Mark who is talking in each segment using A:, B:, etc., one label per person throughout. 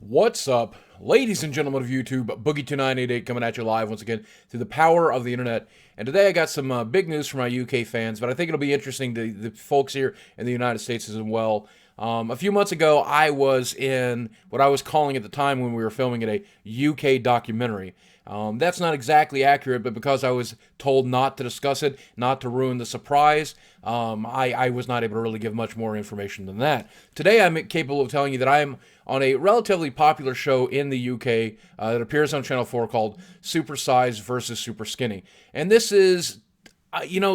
A: What's up, ladies and gentlemen of YouTube? Boogie2988 coming at you live once again through the power of the internet. And today I got some big news for my UK fans, but I think it'll be interesting to the folks here in the United States as well. A few months ago, I was in what I was calling at the time when we were filming it a UK documentary. That's not exactly accurate, but because I was told not to discuss it, not to ruin the surprise, I was not able to really give much more information than that. Today, I'm capable of telling you that I am on a relatively popular show in the UK that appears on Channel 4 called Supersize Vs Superskinny. And this is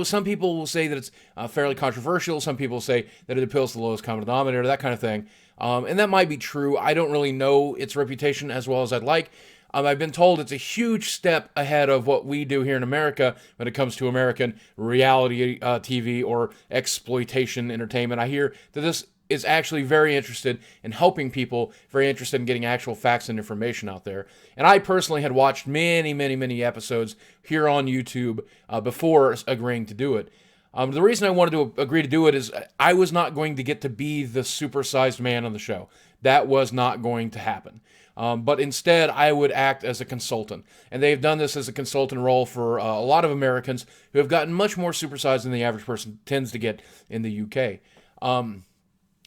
A: some people will say that it's fairly controversial. Some people say that it appeals to the lowest common denominator, that kind of thing. And that might be true. I don't really know its reputation as well as I'd like. I've been told it's a huge step ahead of what we do here in America when it comes to American reality TV or exploitation entertainment. I hear that this is actually very interested in helping people, very interested in getting actual facts and information out there. And I personally had watched many episodes here on YouTube before agreeing to do it. The reason I wanted to agree to do it is I was not going to get to be the supersized man on the show. That was not going to happen. But instead, I would act as a consultant. And they've done this as a consultant role for a lot of Americans who have gotten much more supersized than the average person tends to get in the UK.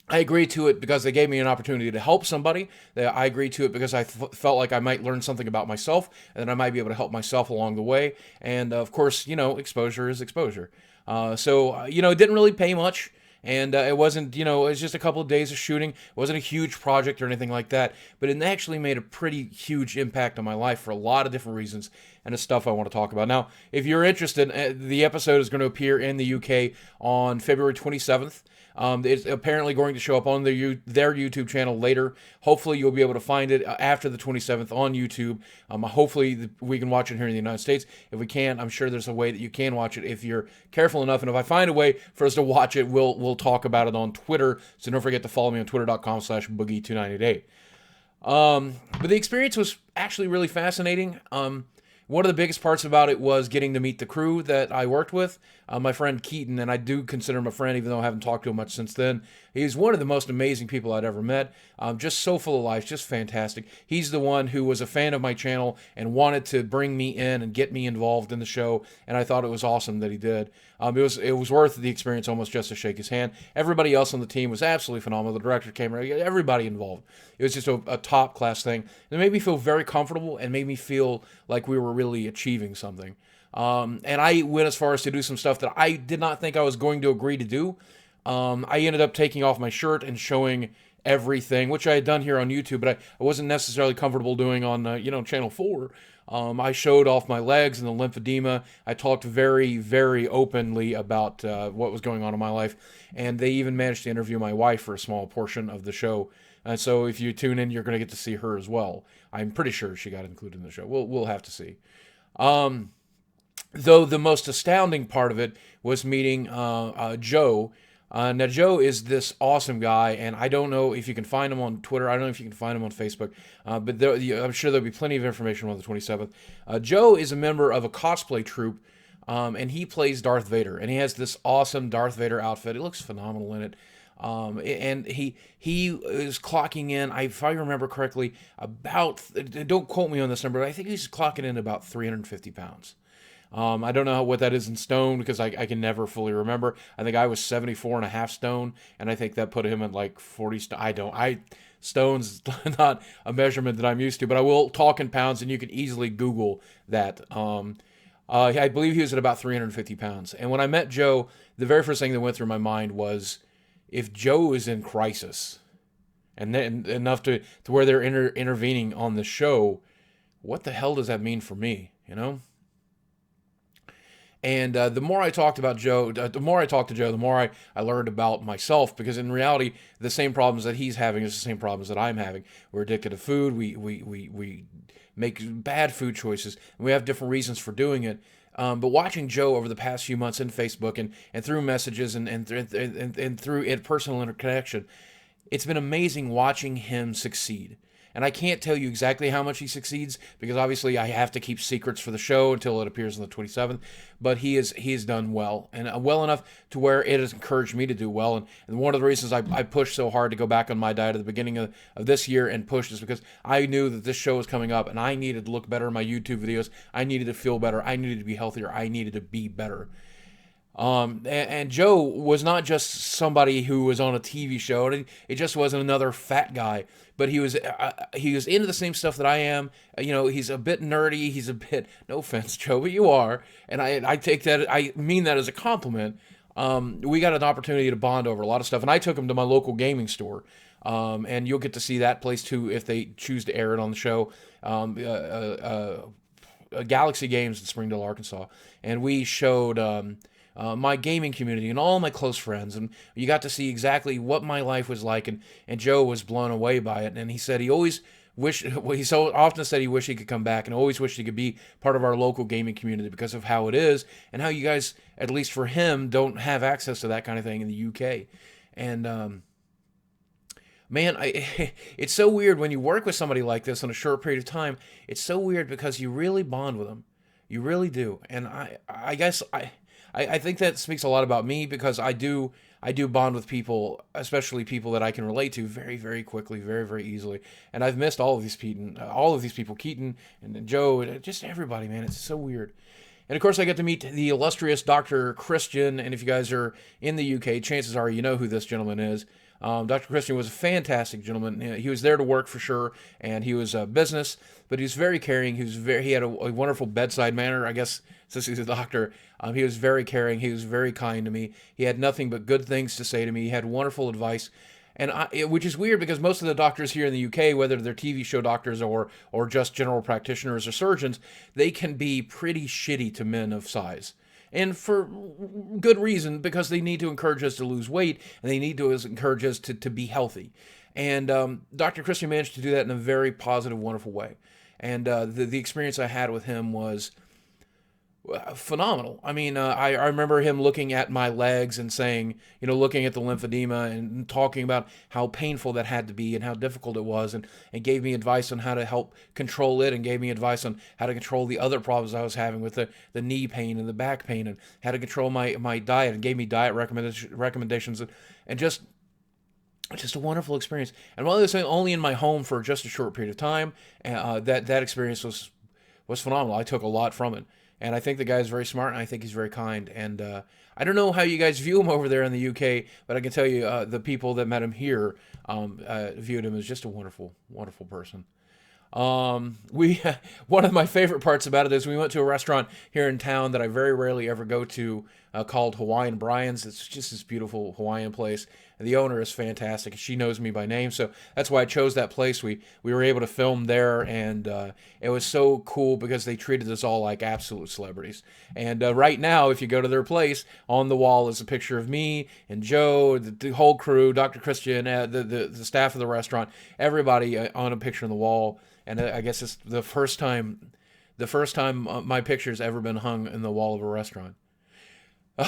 A: I agreed to it because they gave me an opportunity to help somebody. I agreed to it because I felt like I might learn something about myself, and that I might be able to help myself along the way. And of course, exposure is exposure. It didn't really pay much. And it wasn't, it was just a couple of days of shooting. It wasn't a huge project or anything like that. But it actually made a pretty huge impact on my life for a lot of different reasons. And it's stuff I want to talk about. Now, if you're interested, the episode is going to appear in the UK on February 27th. It's apparently going to show up on their YouTube channel later. Hopefully, you'll be able to find it after the 27th on YouTube. Hopefully, we can watch it here in the United States. If we can't, I'm sure there's a way that you can watch it if you're careful enough. And if I find a way for us to watch it, we'll talk about it on Twitter. So don't forget to follow me on twitter.com/boogie2988. But the experience was actually really fascinating. One of the biggest parts about it was getting to meet the crew that I worked with. My friend Keaton, and I do consider him a friend even though I haven't talked to him much since then. He's one of the most amazing people I'd ever met. Just so full of life, just fantastic. He's the one who was a fan of my channel and wanted to bring me in and get me involved in the show, and I thought it was awesome that he did. It was worth the experience almost just to shake his hand. Everybody else on the team was absolutely phenomenal. The director came, everybody involved. It was just a top-class thing. It made me feel very comfortable and made me feel like we were really achieving something. And I went as far as to do some stuff that I did not think I was going to agree to do. I ended up taking off my shirt and showing everything, which I had done here on YouTube, but I wasn't necessarily comfortable doing on, Channel 4. I showed off my legs and the lymphedema. I talked very openly about what was going on in my life, and they even managed to interview my wife for a small portion of the show. And so if you tune in, you're going to get to see her as well. I'm pretty sure she got included in the show. We'll have to see. Though the most astounding part of it was meeting Joe. Now, Joe is this awesome guy, and I don't know if you can find him on Twitter. I don't know if you can find him on Facebook, but I'm sure there'll be plenty of information on the 27th. Joe is a member of a cosplay troupe, and he plays Darth Vader, and he has this awesome Darth Vader outfit. It looks phenomenal in it. And he is clocking in, if I remember correctly, don't quote me on this number, but I think he's clocking in about 350 pounds. I don't know what that is in stone because I can never fully remember. I think I was 74 and a half stone, and I think that put him at like 40 stone. Stone's not a measurement that I'm used to, but I will talk in pounds, and you can easily Google that. I believe he was at about 350 pounds. And when I met Joe, the very first thing that went through my mind was, if Joe is in crisis, and then enough to where they're intervening on the show, what the hell does that mean for me, And the more I talked to Joe, the more I learned about myself, because in reality, the same problems that he's having is the same problems that I'm having. We're addicted to food. We make bad food choices, and we have different reasons for doing it. But watching Joe over the past few months in Facebook and through messages and through personal interconnection, it's been amazing watching him succeed. And I can't tell you exactly how much he succeeds because obviously I have to keep secrets for the show until it appears on the 27th. But he has done well, and well enough to where it has encouraged me to do well. And one of the reasons I pushed so hard to go back on my diet at the beginning of this year and pushed is because I knew that this show was coming up, and I needed to look better in my YouTube videos. I needed to feel better. I needed to be healthier. I needed to be better. And Joe was not just somebody who was on a TV show. It just wasn't another fat guy, but he was into the same stuff that I am. He's a bit nerdy. He's a bit, no offense, Joe, but you are, and I take that, I mean that as a compliment. We got an opportunity to bond over a lot of stuff, and I took him to my local gaming store. And you'll get to see that place too if they choose to air it on the show. Galaxy Games in Springdale, Arkansas, and we showed my gaming community and all my close friends, and you got to see exactly what my life was like, and Joe was blown away by it, and he said he always wished, well, he so often said he wished he could come back, and always wished he could be part of our local gaming community because of how it is, and how you guys, at least for him, don't have access to that kind of thing in the UK, and man, it's so weird when you work with somebody like this in a short period of time. It's so weird because you really bond with them. You really do. And I guess I think that speaks a lot about me because I do bond with people, especially people that I can relate to very, very quickly, very, very easily. And I've missed all of these people, Keaton and Joe, and just everybody, man. It's so weird. And of course, I get to meet the illustrious Dr. Christian. And if you guys are in the UK, chances are you know who this gentleman is. Dr. Christian was a fantastic gentleman. He was there to work for sure, and he was business, but he was very caring. He had a wonderful bedside manner, I guess, since he's a doctor. He was very caring. He was very kind to me. He had nothing but good things to say to me. He had wonderful advice, and which is weird because most of the doctors here in the UK, whether they're TV show doctors or just general practitioners or surgeons, they can be pretty shitty to men of size. And for good reason, because they need to encourage us to lose weight, and they need to encourage us to be healthy. And Dr. Christian managed to do that in a very positive, wonderful way. And the experience I had with him was phenomenal. I mean, I remember him looking at my legs and saying, looking at the lymphedema and talking about how painful that had to be and how difficult it was, and gave me advice on how to help control it, and gave me advice on how to control the other problems I was having with the knee pain and the back pain, and how to control my diet, and gave me diet recommendations, and just a wonderful experience. And while I was only in my home for just a short period of time, that experience was phenomenal. I took a lot from it. And I think the guy is very smart, and I think he's very kind. And I don't know how you guys view him over there in the UK, but I can tell you the people that met him here viewed him as just a wonderful, wonderful person. One of my favorite parts about it is we went to a restaurant here in town that I very rarely ever go to called Hawaiian Brians. It's just this beautiful Hawaiian place. And the owner is fantastic. She knows me by name, so that's why I chose that place. We were able to film there, and it was so cool because they treated us all like absolute celebrities. And right now, if you go to their place, on the wall is a picture of me and Joe, the whole crew, Dr. Christian, the staff of the restaurant, everybody on a picture on the wall. And I guess it's the first time my picture's ever been hung in the wall of a restaurant.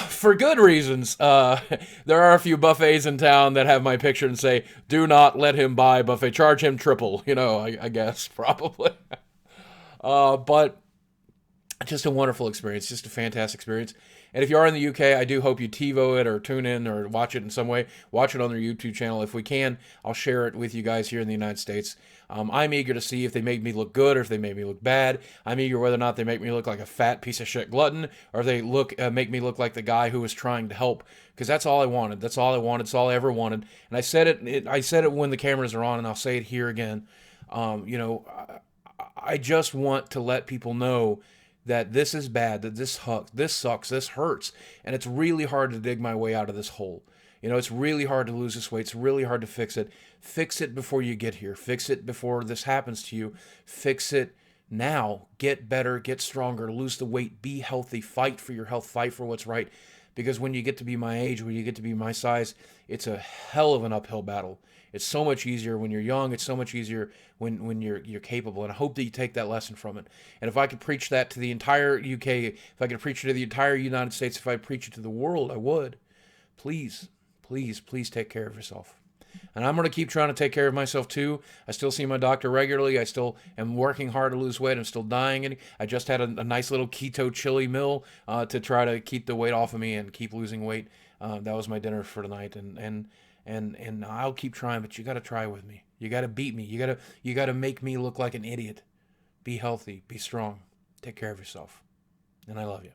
A: For good reasons. There are a few buffets in town that have my picture and say, "Do not let him buy buffet. Charge him triple." I guess, probably. But just a wonderful experience. Just a fantastic experience. And if you are in the UK, I do hope you TiVo it or tune in or watch it in some way. Watch it on their YouTube channel. If we can, I'll share it with you guys here in the United States. I'm eager to see if they make me look good or if they make me look bad. I'm eager whether or not they make me look like a fat piece of shit glutton, or if they make me look like the guy who was trying to help. Because that's all I wanted. That's all I wanted. It's all I ever wanted. And I said it when the cameras are on, and I'll say it here again. I just want to let people know that this is bad, that this sucks, this hurts, and it's really hard to dig my way out of this hole. It's really hard to lose this weight. It's really hard to fix it. Fix it before you get here. Fix it before this happens to you. Fix it now. Get better, get stronger, lose the weight, be healthy, fight for your health, fight for what's right. Because when you get to be my age, when you get to be my size, it's a hell of an uphill battle. It's so much easier when you're young. It's so much easier when you're capable. And I hope that you take that lesson from it. And if I could preach that to the entire UK, if I could preach it to the entire United States, if I preach it to the world, I would. Please, please, please take care of yourself. And I'm going to keep trying to take care of myself too. I still see my doctor regularly. I still am working hard to lose weight. I'm still dying. I just had a nice little keto chili meal to try to keep the weight off of me and keep losing weight. That was my dinner for tonight. And I'll keep trying, but you got to try with me. You got to beat me. You got to make me look like an idiot. Be healthy. Be strong. Take care of yourself. And I love you.